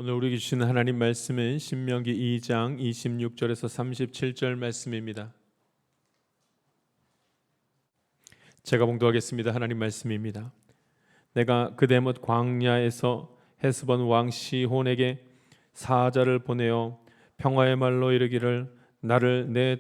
오늘 우리에게 주시는 하나님 말씀은 신명기 2장 26절에서 37절 말씀입니다. 제가 봉독하겠습니다. 하나님 말씀입니다. 내가 그대못 광야에서 헤스본 왕 시혼에게 사자를 보내어 평화의 말로 이르기를 나를 내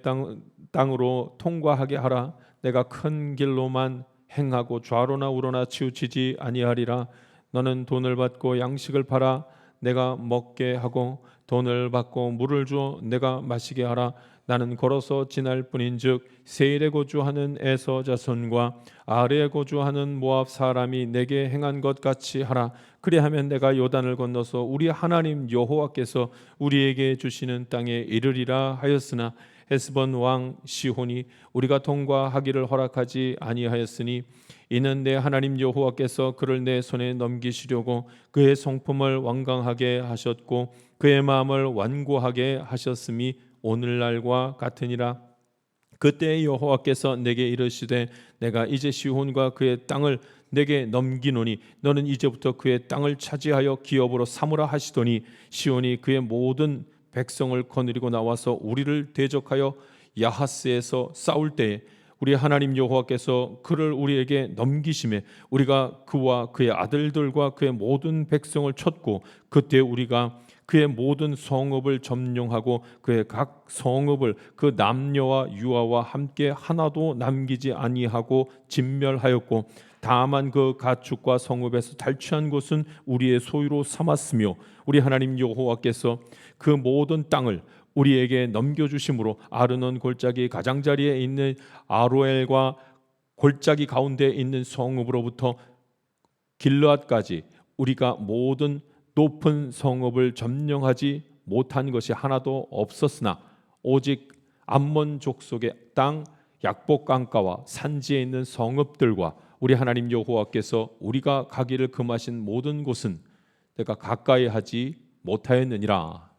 땅으로 통과하게 하라. 내가 큰 길로만 행하고 좌로나 우로나 치우치지 아니하리라. 너는 돈을 받고 양식을 팔아 내가 먹게 하고 돈을 받고 물을 주어 내가 마시게 하라. 나는 걸어서 지날 뿐인즉 세일에 거주하는 에서 자손과 아르에 거주하는 모압 사람이 내게 행한 것 같이 하라. 그리하면 내가 요단을 건너서 우리 하나님 여호와께서 우리에게 주시는 땅에 이르리라 하였으나 헤스본 왕 시혼이 우리가 통과하기를 허락하지 아니하였으니 이는 내 하나님 여호와께서 그를 내 손에 넘기시려고 그의 성품을 완강하게 하셨고 그의 마음을 완고하게 하셨음이 오늘날과 같으니라. 그때 여호와께서 내게 이르시되 내가 이제 시혼과 그의 땅을 내게 넘기노니 너는 이제부터 그의 땅을 차지하여 기업으로 삼으라 하시더니 시혼이 그의 모든 백성을 거느리고 나와서 우리를 대적하여 야하스에서 싸울 때에 우리 하나님 여호와께서 그를 우리에게 넘기심에 우리가 그와 그의 아들들과 그의 모든 백성을 쳤고 그때 우리가 그의 모든 성읍을 점령하고 그의 각 성읍을 그 남녀와 유아와 함께 하나도 남기지 아니하고 진멸하였고 다만 그 가축과 성읍에서 탈취한 곳은 우리의 소유로 삼았으며 우리 하나님 여호와께서 그 모든 땅을 우리에게 넘겨주심으로 아르논 골짜기 가장자리에 있는 아로엘과 골짜기 가운데 있는 성읍으로부터 길르앗까지 우리가 모든 높은 성읍을 점령하지 못한 것이 하나도 없었으나 오직 암몬 족속의 땅 약복 강가와 산지에 있는 성읍들과 우리 하나님 여호와께서 우리가 가기를 금하신 모든 곳은 내가 가까이 하지 못하였느니라.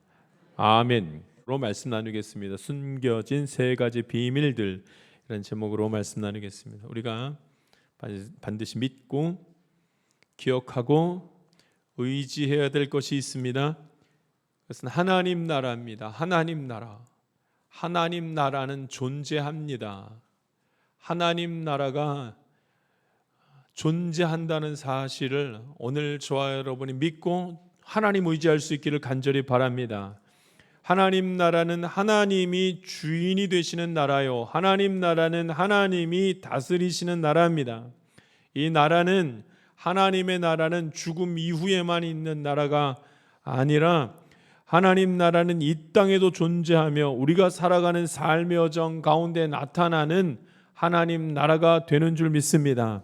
아멘. 로 말씀 나누겠습니다. 숨겨진 세 가지 비밀들, 이런 제목으로 말씀 나누겠습니다. 우리가 반드시 믿고 기억하고 의지해야 될 것이 있습니다. 그것은 하나님 나라입니다. 하나님 나라. 하나님 나라는 존재합니다. 하나님 나라가 존재한다는 사실을 오늘 저와 여러분이 믿고 하나님 의지할 수 있기를 간절히 바랍니다. 하나님 나라는 하나님이 주인이 되시는 나라요. 하나님 나라는 하나님이 다스리시는 나라입니다. 이 나라는 하나님의 나라는 죽음 이후에만 있는 나라가 아니라 하나님 나라는 이 땅에도 존재하며 우리가 살아가는 삶의 여정 가운데 나타나는 하나님 나라가 되는 줄 믿습니다.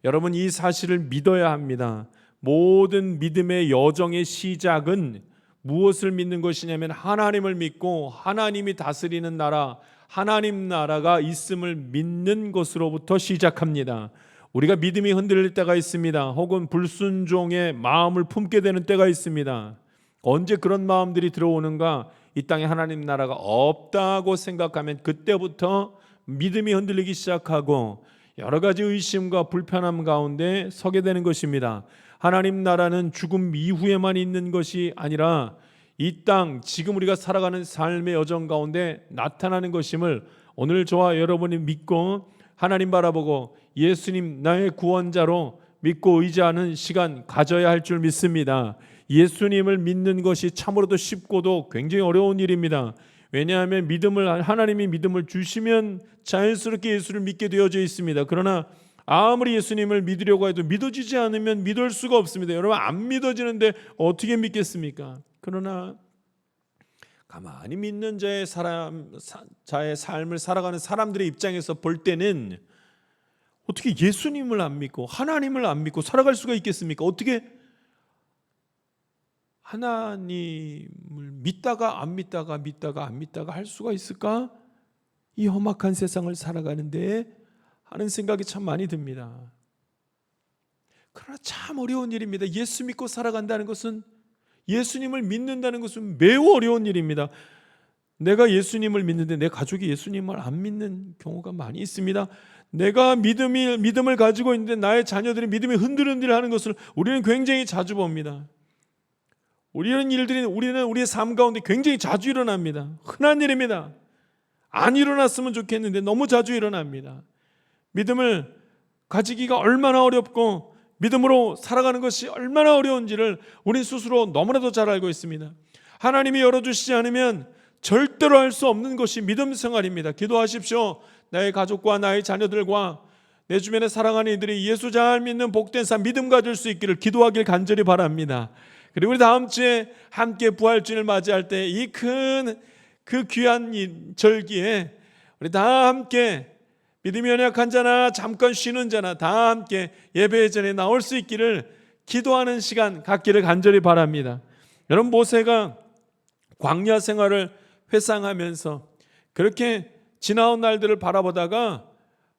여러분, 이 사실을 믿어야 합니다. 모든 믿음의 여정의 시작은 무엇을 믿는 것이냐면 하나님을 믿고 하나님이 다스리는 나라, 하나님 나라가 있음을 믿는 것으로부터 시작합니다. 우리가 믿음이 흔들릴 때가 있습니다. 혹은 불순종의 마음을 품게 되는 때가 있습니다. 언제 그런 마음들이 들어오는가? 이 땅에 하나님 나라가 없다고 생각하면 그때부터 믿음이 흔들리기 시작하고 여러 가지 의심과 불편함 가운데 서게 되는 것입니다. 하나님 나라는 죽음 이후에만 있는 것이 아니라 이 땅 지금 우리가 살아가는 삶의 여정 가운데 나타나는 것임을 오늘 저와 여러분이 믿고 하나님 바라보고 예수님 나의 구원자로 믿고 의지하는 시간 가져야 할 줄 믿습니다. 예수님을 믿는 것이 참으로도 쉽고도 굉장히 어려운 일입니다. 왜냐하면 하나님이 믿음을 주시면 자연스럽게 예수를 믿게 되어져 있습니다. 그러나 아무리 예수님을 믿으려고 해도 믿어지지 않으면 믿을 수가 없습니다. 여러분, 안 믿어지는데 어떻게 믿겠습니까? 그러나 가만히 믿는 자의 삶을 살아가는 사람들의 입장에서 볼 때는 어떻게 예수님을 안 믿고 하나님을 안 믿고 살아갈 수가 있겠습니까? 어떻게 하나님을 믿다가 안 믿다가 믿다가 안 믿다가 할 수가 있을까? 이 험악한 세상을 살아가는데 하는 생각이 참 많이 듭니다. 그러나 참 어려운 일입니다. 예수 믿고 살아간다는 것은, 예수님을 믿는다는 것은 매우 어려운 일입니다. 내가 예수님을 믿는데 내 가족이 예수님을 안 믿는 경우가 많이 있습니다. 내가 믿음을 가지고 있는데 나의 자녀들이 믿음이 흔들흔들하는 것을 우리는 굉장히 자주 봅니다. 우리는 우리의 삶 가운데 굉장히 자주 일어납니다. 흔한 일입니다. 안 일어났으면 좋겠는데 너무 자주 일어납니다. 믿음을 가지기가 얼마나 어렵고 믿음으로 살아가는 것이 얼마나 어려운지를 우리 스스로 너무나도 잘 알고 있습니다. 하나님이 열어주시지 않으면 절대로 할 수 없는 것이 믿음 생활입니다. 기도하십시오. 나의 가족과 나의 자녀들과 내 주변에 사랑하는 이들이 예수 잘 믿는 복된 삶, 믿음 가질 수 있기를 기도하길 간절히 바랍니다. 그리고 우리 다음 주에 함께 부활주일을 맞이할 때 이 그 귀한 절기에 우리 다 함께 믿음이 연약한 자나 잠깐 쉬는 자나 다 함께 예배 전에 나올 수 있기를 기도하는 시간 갖기를 간절히 바랍니다. 여러분, 모세가 광야 생활을 회상하면서 그렇게 지나온 날들을 바라보다가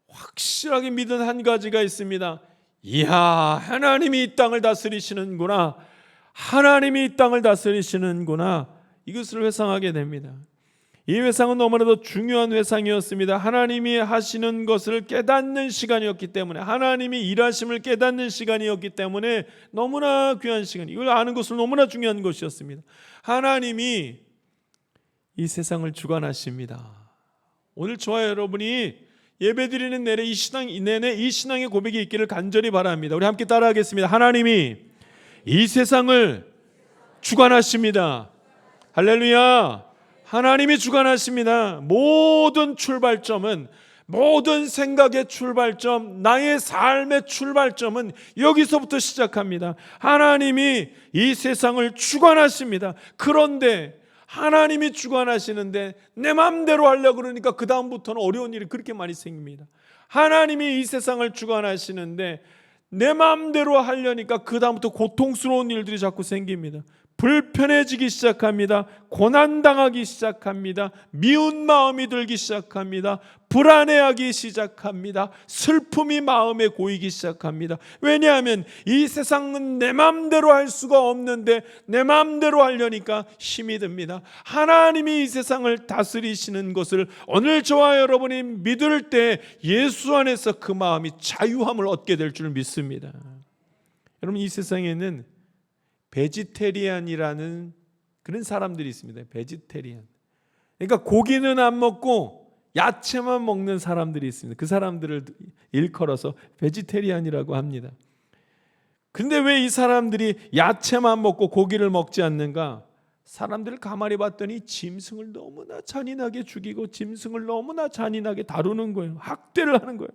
확실하게 믿은 한 가지가 있습니다. 이야, 하나님이 이 땅을 다스리시는구나. 하나님이 이 땅을 다스리시는구나. 이것을 회상하게 됩니다. 이 회상은 너무나도 중요한 회상이었습니다. 하나님이 하시는 것을 깨닫는 시간이었기 때문에, 하나님이 일하심을 깨닫는 시간이었기 때문에 너무나 귀한 시간, 이걸 아는 것은 너무나 중요한 것이었습니다. 하나님이 이 세상을 주관하십니다. 오늘 저와 여러분이 예배드리는 내내 이 신앙의 고백이 있기를 간절히 바랍니다. 우리 함께 따라하겠습니다. 하나님이 이 세상을 주관하십니다. 할렐루야. 하나님이 주관하십니다. 모든 출발점은, 모든 생각의 출발점, 나의 삶의 출발점은 여기서부터 시작합니다. 하나님이 이 세상을 주관하십니다. 그런데 하나님이 주관하시는데 내 마음대로 하려고 그러니까 그 다음부터는 어려운 일이 그렇게 많이 생깁니다. 하나님이 이 세상을 주관하시는데 내 마음대로 하려니까 그 다음부터 고통스러운 일들이 자꾸 생깁니다. 불편해지기 시작합니다. 고난당하기 시작합니다. 미운 마음이 들기 시작합니다. 불안해하기 시작합니다. 슬픔이 마음에 고이기 시작합니다. 왜냐하면 이 세상은 내 마음대로 할 수가 없는데 내 마음대로 하려니까 힘이 듭니다. 하나님이 이 세상을 다스리시는 것을 오늘 저와 여러분이 믿을 때 예수 안에서 그 마음이 자유함을 얻게 될 줄 믿습니다. 여러분, 이 세상에는 베지테리안이라는 그런 사람들이 있습니다. 베지테리안. 그러니까 고기는 안 먹고 야채만 먹는 사람들이 있습니다. 그 사람들을 일컬어서 베지테리안이라고 합니다. 근데 왜 이 사람들이 야채만 먹고 고기를 먹지 않는가? 사람들을 가만히 봤더니 짐승을 너무나 잔인하게 죽이고 짐승을 너무나 잔인하게 다루는 거예요. 학대를 하는 거예요.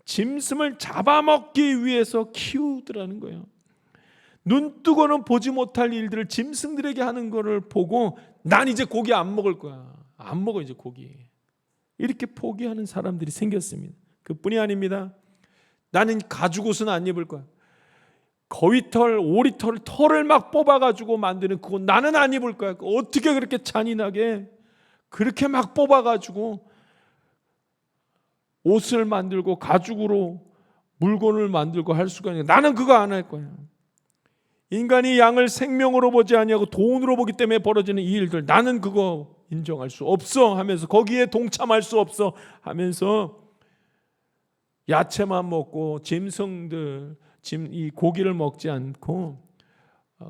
짐승을 잡아먹기 위해서 키우더라는 거예요. 눈 뜨고는 보지 못할 일들을 짐승들에게 하는 것을 보고 난 이제 고기 안 먹을 거야. 안 먹어 이제 고기. 이렇게 포기하는 사람들이 생겼습니다. 그뿐이 아닙니다. 나는 가죽옷은 안 입을 거야. 거위털, 오리털을 막 뽑아가지고 만드는 그거 나는 안 입을 거야. 어떻게 그렇게 잔인하게 그렇게 막 뽑아가지고 옷을 만들고 가죽으로 물건을 만들고 할 수가 있냐. 나는 그거 안 할 거야. 인간이 양을 생명으로 보지 아니하고 돈으로 보기 때문에 벌어지는 이 일들 나는 그거 인정할 수 없어 하면서 거기에 동참할 수 없어 하면서 야채만 먹고 이 고기를 먹지 않고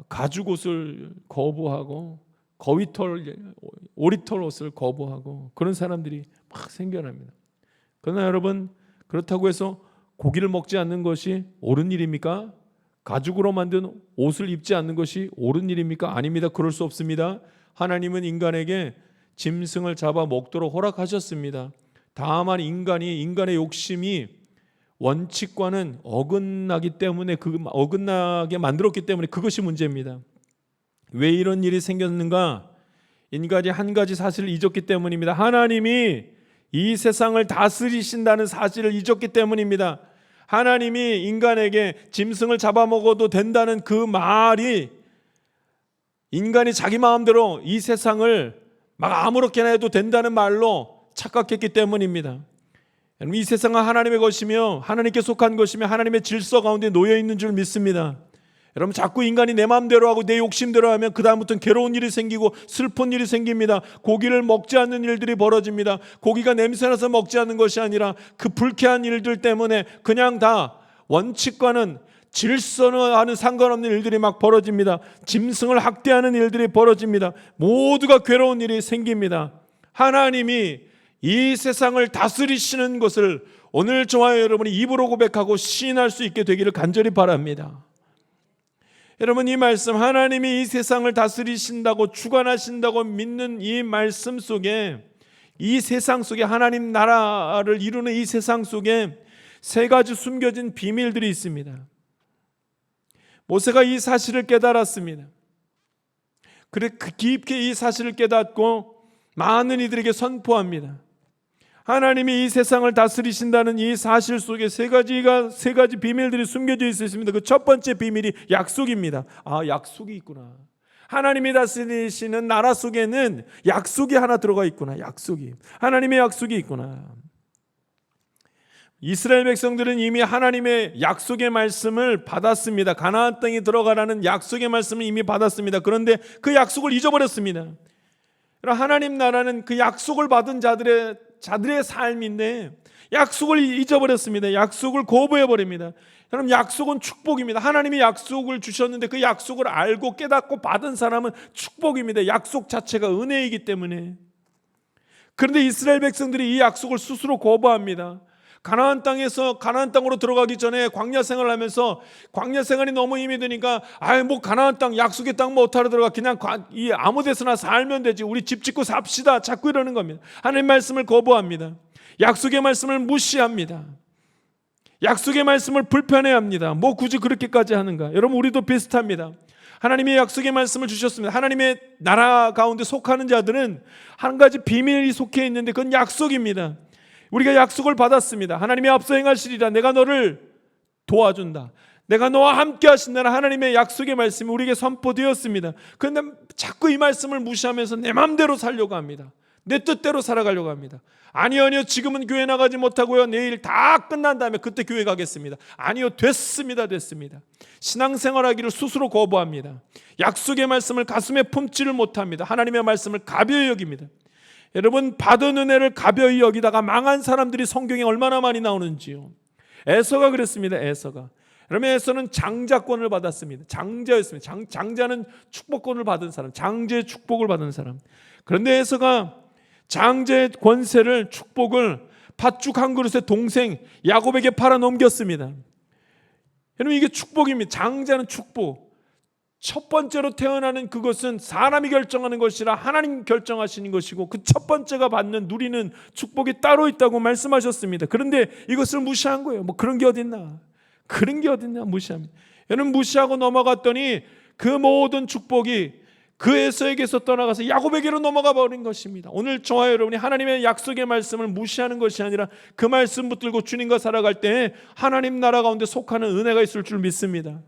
가죽옷을 거부하고 거위털, 오리털 옷을 거부하고 그런 사람들이 막 생겨납니다. 그러나 여러분, 그렇다고 해서 고기를 먹지 않는 것이 옳은 일입니까? 가죽으로 만든 옷을 입지 않는 것이 옳은 일입니까? 아닙니다. 그럴 수 없습니다. 하나님은 인간에게 짐승을 잡아 먹도록 허락하셨습니다. 다만 인간의 욕심이 원칙과는 어긋나기 때문에 어긋나게 만들었기 때문에 그것이 문제입니다. 왜 이런 일이 생겼는가? 인간이 한 가지 사실을 잊었기 때문입니다. 하나님이 이 세상을 다스리신다는 사실을 잊었기 때문입니다. 하나님이 인간에게 짐승을 잡아먹어도 된다는 그 말이 인간이 자기 마음대로 이 세상을 막 아무렇게나 해도 된다는 말로 착각했기 때문입니다. 이 세상은 하나님의 것이며 하나님께 속한 것이며 하나님의 질서 가운데 놓여 있는 줄 믿습니다. 여러분, 자꾸 인간이 내 마음대로 하고 내 욕심대로 하면 그 다음부터는 괴로운 일이 생기고 슬픈 일이 생깁니다. 고기를 먹지 않는 일들이 벌어집니다. 고기가 냄새나서 먹지 않는 것이 아니라 그 불쾌한 일들 때문에 그냥 다 원칙과는 질서와는 상관없는 일들이 막 벌어집니다. 짐승을 학대하는 일들이 벌어집니다. 모두가 괴로운 일이 생깁니다. 하나님이 이 세상을 다스리시는 것을 오늘 저와 여러분이 입으로 고백하고 시인할 수 있게 되기를 간절히 바랍니다. 여러분, 이 말씀, 하나님이 이 세상을 다스리신다고 주관하신다고 믿는 이 말씀 속에, 이 세상 속에, 하나님 나라를 이루는 이 세상 속에 세 가지 숨겨진 비밀들이 있습니다. 모세가 이 사실을 깨달았습니다. 그래 깊게 이 사실을 깨닫고 많은 이들에게 선포합니다. 하나님이 이 세상을 다스리신다는 이 사실 속에 세 가지 비밀들이 숨겨져 있습니다. 그 첫 번째 비밀이 약속입니다. 아, 약속이 있구나. 하나님이 다스리시는 나라 속에는 약속이 하나 들어가 있구나. 약속이. 하나님의 약속이 있구나. 이스라엘 백성들은 이미 하나님의 약속의 말씀을 받았습니다. 가나안 땅에 들어가라는 약속의 말씀을 이미 받았습니다. 그런데 그 약속을 잊어버렸습니다. 하나님 나라는 그 약속을 받은 자들의 삶인데 약속을 잊어버렸습니다. 약속을 거부해버립니다. 여러분, 약속은 축복입니다. 하나님이 약속을 주셨는데 그 약속을 알고 깨닫고 받은 사람은 축복입니다. 약속 자체가 은혜이기 때문에. 그런데 이스라엘 백성들이 이 약속을 스스로 거부합니다. 가나안 땅으로 들어가기 전에 광야 생활을 하면서 광야 생활이 너무 힘이 드니까 가나안 땅, 약속의 땅 어디로 들어가, 그냥 이 아무 데서나 살면 되지, 우리 집 짓고 삽시다, 자꾸 이러는 겁니다. 하나님 말씀을 거부합니다. 약속의 말씀을 무시합니다. 약속의 말씀을 불편해합니다. 뭐 굳이 그렇게까지 하는가? 여러분, 우리도 비슷합니다. 하나님의 약속의 말씀을 주셨습니다. 하나님의 나라 가운데 속하는 자들은 한 가지 비밀이 속해 있는데 그건 약속입니다. 우리가 약속을 받았습니다. 하나님이 앞서 행하시리라. 내가 너를 도와준다. 내가 너와 함께 하신다는 하나님의 약속의 말씀이 우리에게 선포되었습니다. 그런데 자꾸 이 말씀을 무시하면서 내 마음대로 살려고 합니다. 내 뜻대로 살아가려고 합니다. 아니요, 지금은 교회 나가지 못하고요, 내일 다 끝난 다음에 그때 교회 가겠습니다. 아니요, 됐습니다. 신앙생활하기를 스스로 거부합니다. 약속의 말씀을 가슴에 품지를 못합니다. 하나님의 말씀을 가벼이 여깁니다. 여러분, 받은 은혜를 가벼이 여기다가 망한 사람들이 성경에 얼마나 많이 나오는지요. 에서가 그랬습니다. 여러분, 에서는 장자권을 받았습니다. 장자였습니다. 장자는 축복권을 받은 사람, 장제의 축복을 받은 사람. 그런데 에서가 장제의 권세를, 축복을 팥죽 한 그릇의 동생 야곱에게 팔아 넘겼습니다. 여러분, 이게 축복입니다. 장자는 축복. 첫 번째로 태어나는 그것은 사람이 결정하는 것이라 하나님 결정하시는 것이고, 그 첫 번째가 받는 누리는 축복이 따로 있다고 말씀하셨습니다. 그런데 이것을 무시한 거예요. 뭐 그런 게 어딨나 무시합니다. 여러분, 무시하고 넘어갔더니 그 모든 축복이 그 에서에게서 떠나가서 야곱에게로 넘어가 버린 것입니다. 오늘 저와 여러분이 하나님의 약속의 말씀을 무시하는 것이 아니라 그 말씀 붙들고 주님과 살아갈 때 하나님 나라 가운데 속하는 은혜가 있을 줄 믿습니다.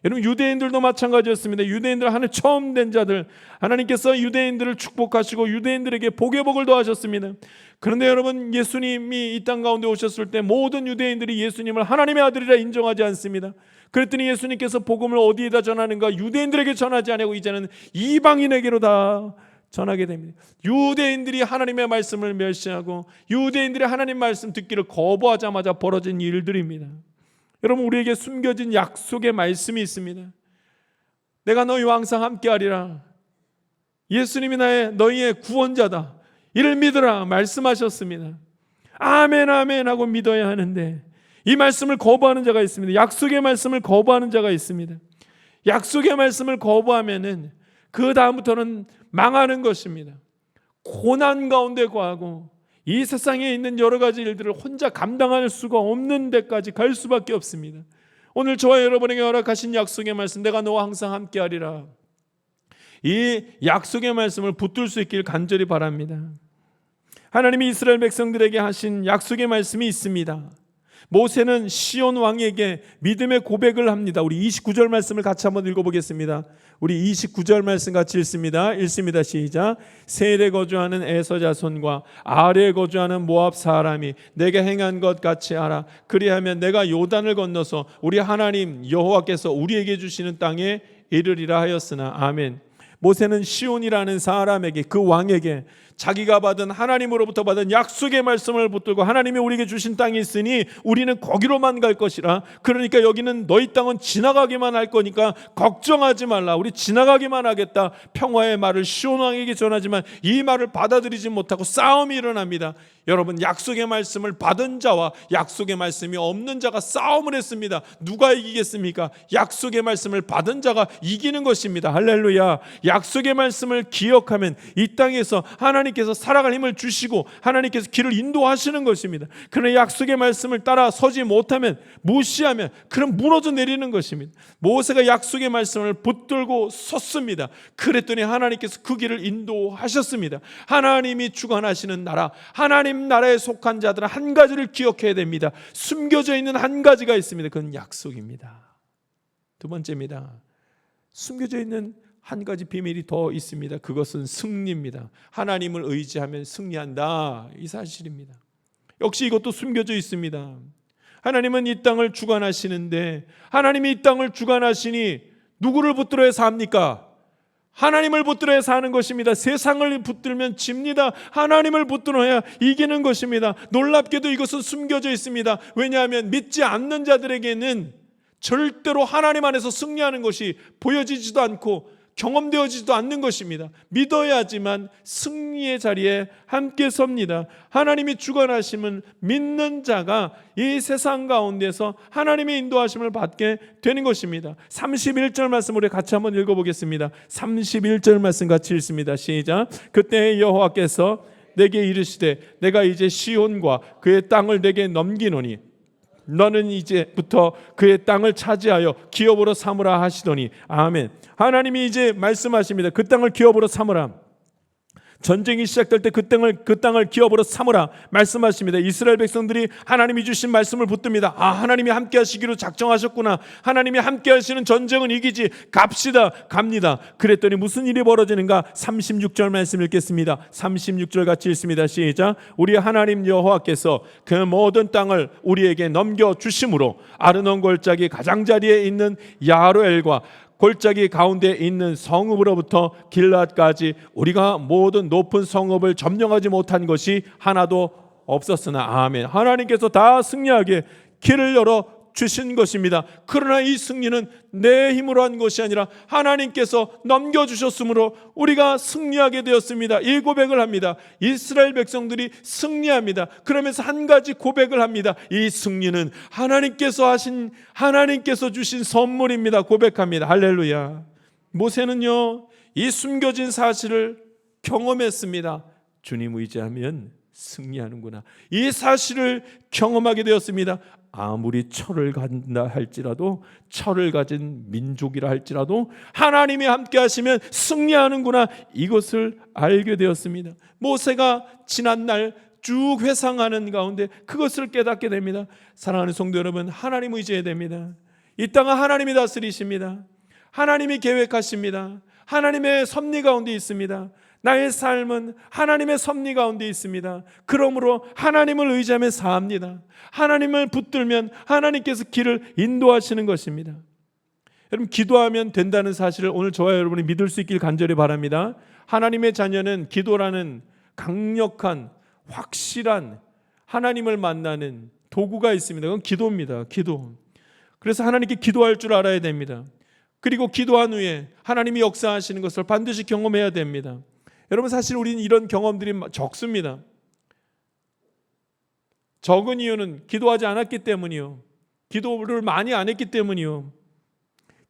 여러분, 유대인들도 마찬가지였습니다. 유대인들 하늘 처음 된 자들, 하나님께서 유대인들을 축복하시고 유대인들에게 복의 복을 더하셨습니다. 그런데 여러분, 예수님이 이 땅 가운데 오셨을 때 모든 유대인들이 예수님을 하나님의 아들이라 인정하지 않습니다. 그랬더니 예수님께서 복음을 어디에다 전하는가? 유대인들에게 전하지 아니하고 이제는 이방인에게로 다 전하게 됩니다. 유대인들이 하나님의 말씀을 멸시하고 유대인들이 하나님 말씀 듣기를 거부하자마자 벌어진 일들입니다. 여러분, 우리에게 숨겨진 약속의 말씀이 있습니다. 내가 너희와 항상 함께하리라. 예수님이 너희의 구원자다. 이를 믿으라 말씀하셨습니다. 아멘 아멘 하고 믿어야 하는데 이 말씀을 거부하는 자가 있습니다. 약속의 말씀을 거부하는 자가 있습니다. 약속의 말씀을 거부하면은 그 다음부터는 망하는 것입니다. 고난 가운데 거하고 이 세상에 있는 여러 가지 일들을 혼자 감당할 수가 없는 데까지 갈 수밖에 없습니다. 오늘 저와 여러분에게 허락하신 약속의 말씀, 내가 너와 항상 함께하리라. 이 약속의 말씀을 붙들 수 있길 간절히 바랍니다. 하나님이 이스라엘 백성들에게 하신 약속의 말씀이 있습니다. 모세는 시온 왕에게 믿음의 고백을 합니다. 우리 29절 말씀을 같이 한번 읽어보겠습니다. 우리 29절 말씀 같이 읽습니다. 시작. 세일에 거주하는 에서 자손과 아래에 거주하는 모압 사람이 내게 행한 것 같이 하라. 그리하면 내가 요단을 건너서 우리 하나님 여호와께서 우리에게 주시는 땅에 이르리라 하였으나. 아멘. 모세는 시온이라는 사람에게, 그 왕에게 자기가 받은, 하나님으로부터 받은 약속의 말씀을 붙들고 하나님이 우리에게 주신 땅이 있으니 우리는 거기로만 갈 것이라. 그러니까 여기는 너희 땅은 지나가기만 할 거니까 걱정하지 말라. 우리 지나가기만 하겠다. 평화의 말을 시온 왕에게 전하지만 이 말을 받아들이지 못하고 싸움이 일어납니다. 여러분, 약속의 말씀을 받은 자와 약속의 말씀이 없는 자가 싸움을 했습니다. 누가 이기겠습니까? 약속의 말씀을 받은 자가 이기는 것입니다. 할렐루야. 약속의 말씀을 기억하면 이 땅에서 하나님께서 살아갈 힘을 주시고 하나님께서 길을 인도하시는 것입니다. 그러나 약속의 말씀을 따라 서지 못하면, 무시하면, 그럼 무너져 내리는 것입니다. 모세가 약속의 말씀을 붙들고 섰습니다. 그랬더니 하나님께서 그 길을 인도하셨습니다. 하나님이 주관하시는 나라, 하나님 나라에 속한 자들은 한 가지를 기억해야 됩니다. 숨겨져 있는 한 가지가 있습니다. 그건 약속입니다. 두 번째입니다. 숨겨져 있는 한 가지 비밀이 더 있습니다. 그것은 승리입니다. 하나님을 의지하면 승리한다, 이 사실입니다. 역시 이것도 숨겨져 있습니다. 하나님은 이 땅을 주관하시는데, 하나님이 이 땅을 주관하시니 누구를 붙들어야 삽니까? 하나님을 붙들어야 사는 것입니다. 세상을 붙들면 집니다. 하나님을 붙들어야 이기는 것입니다. 놀랍게도 이것은 숨겨져 있습니다. 왜냐하면 믿지 않는 자들에게는 절대로 하나님 안에서 승리하는 것이 보여지지도 않고 경험되어지지도 않는 것입니다. 믿어야지만 승리의 자리에 함께 섭니다. 하나님이 주관하심은 믿는 자가 이 세상 가운데서 하나님의 인도하심을 받게 되는 것입니다. 31절 말씀 우리 같이 한번 읽어보겠습니다. 31절 말씀 같이 읽습니다. 시작. 그때 여호와께서 내게 이르시되 내가 이제 시온과 그의 땅을 내게 넘기노니 너는 이제부터 그의 땅을 차지하여 기업으로 삼으라 하시더니. 아멘. 하나님이 이제 말씀하십니다. 그 땅을 기업으로 삼으라. 전쟁이 시작될 때 그 땅을 기업으로 삼으라 말씀하십니다. 이스라엘 백성들이 하나님이 주신 말씀을 붙듭니다. 아, 하나님이 함께 하시기로 작정하셨구나. 하나님이 함께 하시는 전쟁은 이기지. 갑시다. 갑니다. 그랬더니 무슨 일이 벌어지는가? 36절 말씀 읽겠습니다. 36절 같이 읽습니다. 시작. 우리 하나님 여호와께서 그 모든 땅을 우리에게 넘겨주심으로 아르논 골짜기 가장자리에 있는 야로엘과 골짜기 가운데 있는 성읍으로부터 길앗까지 우리가 모든 높은 성읍을 점령하지 못한 것이 하나도 없었으나. 아멘. 하나님께서 다 승리하게 길을 열어 주신 것입니다. 그러나 이 승리는 내 힘으로 한 것이 아니라 하나님께서 넘겨주셨으므로 우리가 승리하게 되었습니다. 이 고백을 합니다. 이스라엘 백성들이 승리합니다. 그러면서 한 가지 고백을 합니다. 이 승리는 하나님께서 주신 선물입니다. 고백합니다. 할렐루야. 모세는요, 이 숨겨진 사실을 경험했습니다. 주님 의지하면 승리하는구나, 이 사실을 경험하게 되었습니다. 아무리 철을 간다 할지라도, 철을 가진 민족이라 할지라도 하나님이 함께 하시면 승리하는구나, 이것을 알게 되었습니다. 모세가 지난날 쭉 회상하는 가운데 그것을 깨닫게 됩니다. 사랑하는 성도 여러분, 하나님 의지해야 됩니다. 이 땅은 하나님이 다스리십니다. 하나님이 계획하십니다. 하나님의 섭리 가운데 있습니다. 나의 삶은 하나님의 섭리 가운데 있습니다. 그러므로 하나님을 의지하며 삽니다. 하나님을 붙들면 하나님께서 길을 인도하시는 것입니다. 여러분, 기도하면 된다는 사실을 오늘 저와 여러분이 믿을 수 있길 간절히 바랍니다. 하나님의 자녀는 기도라는 강력한, 확실한 하나님을 만나는 도구가 있습니다. 그건 기도입니다. 기도. 그래서 하나님께 기도할 줄 알아야 됩니다. 그리고 기도한 후에 하나님이 역사하시는 것을 반드시 경험해야 됩니다. 여러분, 사실 우리는 이런 경험들이 적습니다. 적은 이유는 기도하지 않았기 때문이요, 기도를 많이 안 했기 때문이요,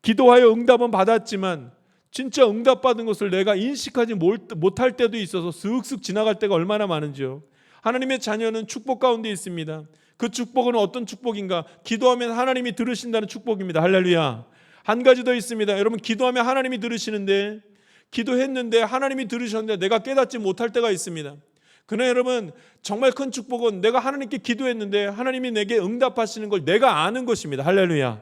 기도하여 응답은 받았지만 진짜 응답받은 것을 내가 인식하지 못할 때도 있어서 슥슥 지나갈 때가 얼마나 많은지요. 하나님의 자녀는 축복 가운데 있습니다. 그 축복은 어떤 축복인가? 기도하면 하나님이 들으신다는 축복입니다. 할렐루야. 한 가지 더 있습니다. 여러분, 기도하면 하나님이 들으시는데, 기도했는데 하나님이 들으셨는데 내가 깨닫지 못할 때가 있습니다. 그러나 여러분, 정말 큰 축복은 내가 하나님께 기도했는데 하나님이 내게 응답하시는 걸 내가 아는 것입니다. 할렐루야.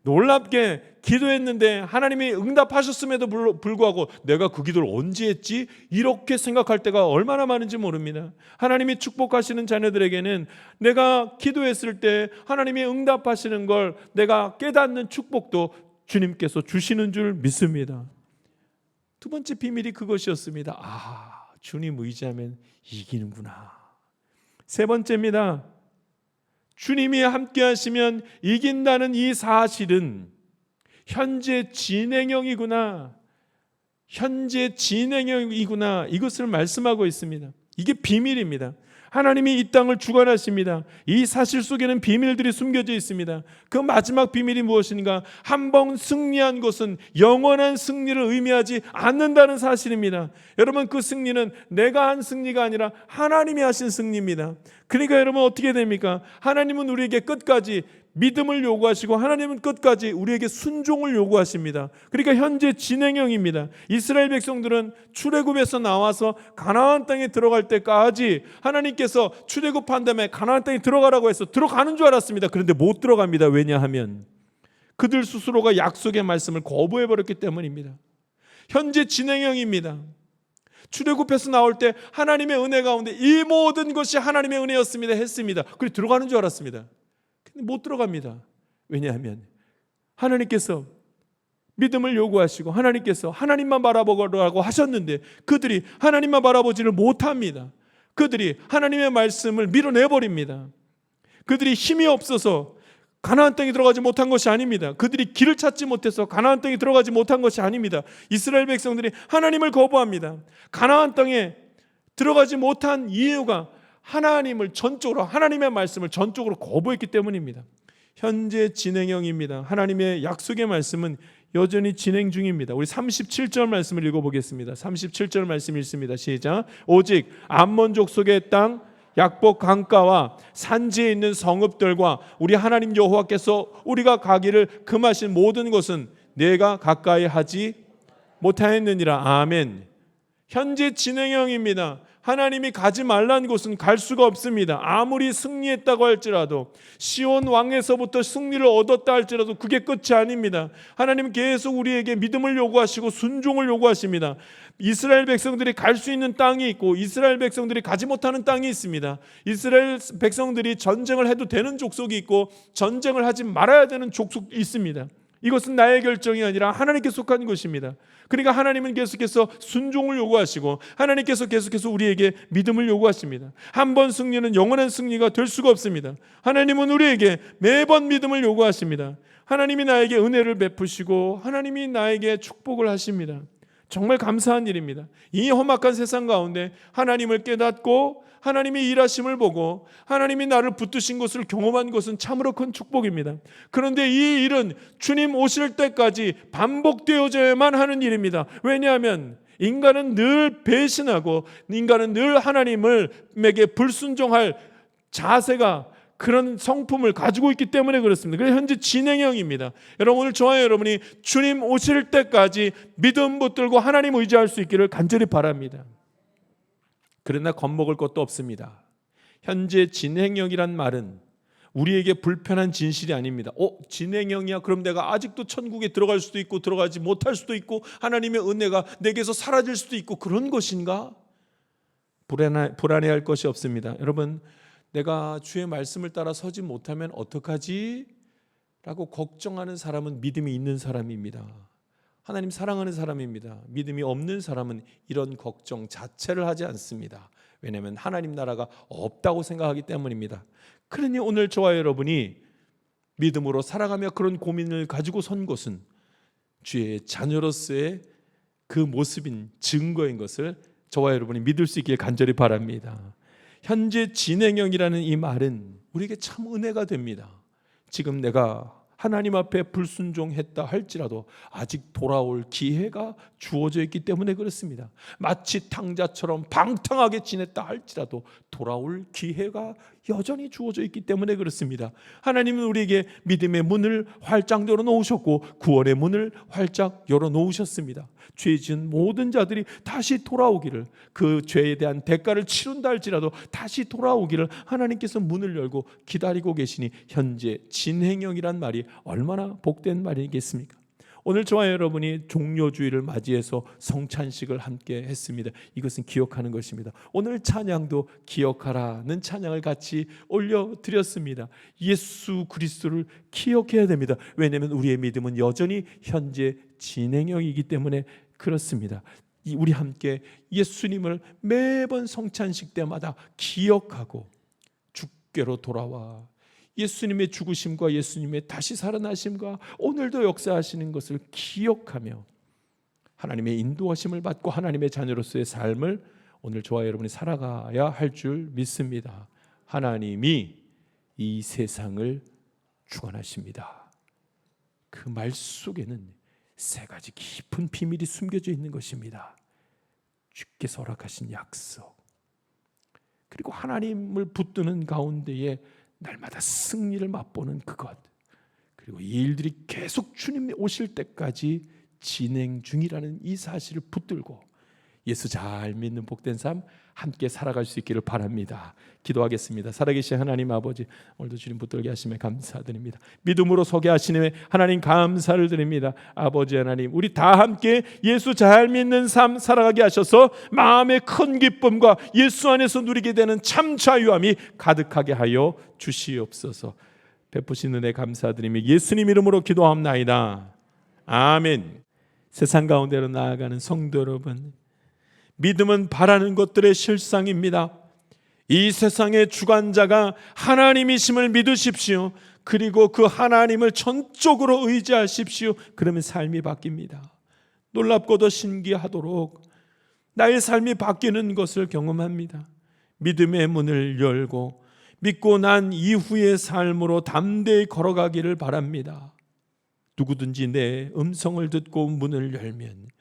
놀랍게 기도했는데 하나님이 응답하셨음에도 불구하고 내가 그 기도를 언제 했지? 이렇게 생각할 때가 얼마나 많은지 모릅니다. 하나님이 축복하시는 자녀들에게는 내가 기도했을 때 하나님이 응답하시는 걸 내가 깨닫는 축복도 주님께서 주시는 줄 믿습니다. 두 번째 비밀이 그것이었습니다. 주님 의지하면 이기는구나. 세 번째입니다. 주님이 함께 하시면 이긴다는 이 사실은 현재 진행형이구나. 현재 진행형이구나. 이것을 말씀하고 있습니다. 이게 비밀입니다. 하나님이 이 땅을 주관하십니다. 이 사실 속에는 비밀들이 숨겨져 있습니다. 그 마지막 비밀이 무엇인가? 한 번 승리한 것은 영원한 승리를 의미하지 않는다는 사실입니다. 여러분, 그 승리는 내가 한 승리가 아니라 하나님이 하신 승리입니다. 그러니까 여러분 어떻게 됩니까? 하나님은 우리에게 끝까지 믿음을 요구하시고 하나님은 끝까지 우리에게 순종을 요구하십니다. 그러니까 현재 진행형입니다. 이스라엘 백성들은 출애굽에서 나와서 가나안 땅에 들어갈 때까지 하나님께서 출애굽한 다음에 가나안 땅에 들어가라고 해서 들어가는 줄 알았습니다. 그런데 못 들어갑니다. 왜냐하면 그들 스스로가 약속의 말씀을 거부해버렸기 때문입니다. 현재 진행형입니다. 출애굽해서 나올 때 하나님의 은혜 가운데 이 모든 것이 하나님의 은혜였습니다 했습니다. 그리고 들어가는 줄 알았습니다. 못 들어갑니다. 왜냐하면 하나님께서 믿음을 요구하시고 하나님께서 하나님만 바라보라고 하셨는데 그들이 하나님만 바라보지를 못합니다. 그들이 하나님의 말씀을 밀어내버립니다. 그들이 힘이 없어서 가나안 땅에 들어가지 못한 것이 아닙니다. 그들이 길을 찾지 못해서 가나안 땅에 들어가지 못한 것이 아닙니다. 이스라엘 백성들이 하나님을 거부합니다. 가나안 땅에 들어가지 못한 이유가 하나님을 전적으로, 하나님의 말씀을 전적으로 거부했기 때문입니다. 현재 진행형입니다. 하나님의 약속의 말씀은 여전히 진행 중입니다. 우리 37절 말씀을 읽어보겠습니다. 37절 말씀 읽습니다. 시작. 오직 암몬 족속의 땅 약복 강가와 산지에 있는 성읍들과 우리 하나님 여호와께서 우리가 가기를 금하신 모든 것은 내가 가까이 하지 못하였느니라. 아멘. 현재 진행형입니다. 하나님이 가지 말라는 곳은 갈 수가 없습니다. 아무리 승리했다고 할지라도, 시온 왕에서부터 승리를 얻었다 할지라도 그게 끝이 아닙니다. 하나님은 계속 우리에게 믿음을 요구하시고 순종을 요구하십니다. 이스라엘 백성들이 갈 수 있는 땅이 있고 이스라엘 백성들이 가지 못하는 땅이 있습니다. 이스라엘 백성들이 전쟁을 해도 되는 족속이 있고 전쟁을 하지 말아야 되는 족속이 있습니다. 이것은 나의 결정이 아니라 하나님께 속한 것입니다. 그러니까 하나님은 계속해서 순종을 요구하시고 하나님께서 계속해서 우리에게 믿음을 요구하십니다. 한 번 승리는 영원한 승리가 될 수가 없습니다. 하나님은 우리에게 매번 믿음을 요구하십니다. 하나님이 나에게 은혜를 베푸시고 하나님이 나에게 축복을 하십니다. 정말 감사한 일입니다. 이 험악한 세상 가운데 하나님을 깨닫고 하나님의 일하심을 보고 하나님이 나를 붙드신 것을 경험한 것은 참으로 큰 축복입니다. 그런데 이 일은 주님 오실 때까지 반복되어져야만 하는 일입니다. 왜냐하면 인간은 늘 배신하고 인간은 늘 하나님에게 불순종할 자세가 그런 성품을 가지고 있기 때문에 그렇습니다. 그래서 현재 진행형입니다. 여러분, 오늘 저와 여러분이 주님 오실 때까지 믿음 붙들고 하나님 의지할 수 있기를 간절히 바랍니다. 그러나 겁먹을 것도 없습니다. 현재 진행형이란 말은 우리에게 불편한 진실이 아닙니다. 진행형이야? 그럼 내가 아직도 천국에 들어갈 수도 있고 들어가지 못할 수도 있고 하나님의 은혜가 내게서 사라질 수도 있고 그런 것인가? 불안해할 것이 없습니다. 여러분, 내가 주의 말씀을 따라 서지 못하면 어떡하지? 라고 걱정하는 사람은 믿음이 있는 사람입니다. 하나님 사랑하는 사람입니다. 믿음이 없는 사람은 이런 걱정 자체를 하지 않습니다. 왜냐하면 하나님 나라가 없다고 생각하기 때문입니다. 그러니 오늘 저와 여러분이 믿음으로 살아가며 그런 고민을 가지고 선 것은 주의 자녀로서의 그 모습인 증거인 것을 저와 여러분이 믿을 수 있길 간절히 바랍니다. 현재 진행형이라는 이 말은 우리에게 참 은혜가 됩니다. 지금 내가 하나님 앞에 불순종했다 할지라도 아직 돌아올 기회가 주어져 있기 때문에 그렇습니다. 마치 탕자처럼 방탕하게 지냈다 할지라도 돌아올 기회가 여전히 주어져 있기 때문에 그렇습니다. 하나님은 우리에게 믿음의 문을 활짝 열어놓으셨고 구원의 문을 활짝 열어놓으셨습니다. 죄 지은 모든 자들이 다시 돌아오기를, 그 죄에 대한 대가를 치른다 할지라도 다시 돌아오기를 하나님께서 문을 열고 기다리고 계시니 현재 진행형이란 말이 얼마나 복된 말이겠습니까? 오늘 저와 여러분이 종료주일을 맞이해서 성찬식을 함께 했습니다. 이것은 기억하는 것입니다. 오늘 찬양도 기억하라는 찬양을 같이 올려드렸습니다. 예수 그리스도를 기억해야 됩니다. 왜냐하면 우리의 믿음은 여전히 현재 진행형이기 때문에 그렇습니다. 우리 함께 예수님을 매번 성찬식 때마다 기억하고 주께로 돌아와 예수님의 죽으심과 예수님의 다시 살아나심과 오늘도 역사하시는 것을 기억하며 하나님의 인도하심을 받고 하나님의 자녀로서의 삶을 오늘 저와 여러분이 살아가야 할 줄 믿습니다. 하나님이 이 세상을 주관하십니다. 그 말 속에는 세 가지 깊은 비밀이 숨겨져 있는 것입니다. 주께서 허락하신 약속, 그리고 하나님을 붙드는 가운데에 날마다 승리를 맛보는 그것, 그리고 이 일들이 계속 주님이 오실 때까지 진행 중이라는 이 사실을 붙들고 예수 잘 믿는 복된 삶 함께 살아갈 수 있기를 바랍니다. 기도하겠습니다. 살아계신 하나님 아버지, 오늘도 주님 붙들게 하심에 감사드립니다. 믿음으로 서게 하시니 하나님 감사를 드립니다. 아버지 하나님, 우리 다 함께 예수 잘 믿는 삶 살아가게 하셔서 마음의 큰 기쁨과 예수 안에서 누리게 되는 참 자유함이 가득하게 하여 주시옵소서. 베푸신 은혜 감사드리며 예수님 이름으로 기도합나이다. 아멘. 세상 가운데로 나아가는 성도 여러분, 믿음은 바라는 것들의 실상입니다. 이 세상의 주관자가 하나님이심을 믿으십시오. 그리고 그 하나님을 전적으로 의지하십시오. 그러면 삶이 바뀝니다. 놀랍고도 신기하도록 나의 삶이 바뀌는 것을 경험합니다. 믿음의 문을 열고 믿고 난 이후의 삶으로 담대히 걸어가기를 바랍니다. 누구든지 내 음성을 듣고 문을 열면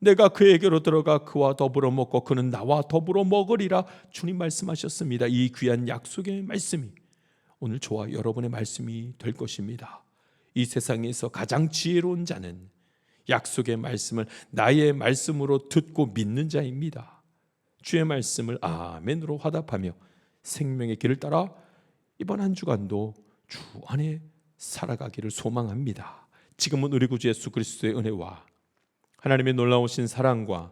내가 그에게로 들어가 그와 더불어 먹고 그는 나와 더불어 먹으리라 주님 말씀하셨습니다. 이 귀한 약속의 말씀이 오늘 저와 여러분의 말씀이 될 것입니다. 이 세상에서 가장 지혜로운 자는 약속의 말씀을 나의 말씀으로 듣고 믿는 자입니다. 주의 말씀을 아멘으로 화답하며 생명의 길을 따라 이번 한 주간도 주 안에 살아가기를 소망합니다. 지금은 우리 구주 예수 그리스도의 은혜와 하나님의 놀라우신 사랑과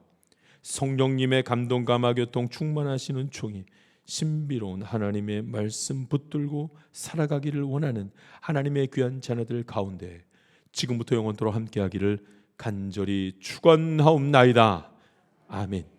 성령님의 감동과 마교통 충만하시는 종이 신비로운 하나님의 말씀 붙들고 살아가기를 원하는 하나님의 귀한 자녀들 가운데 지금부터 영원토록 함께하기를 간절히 축원하옵나이다. 아멘.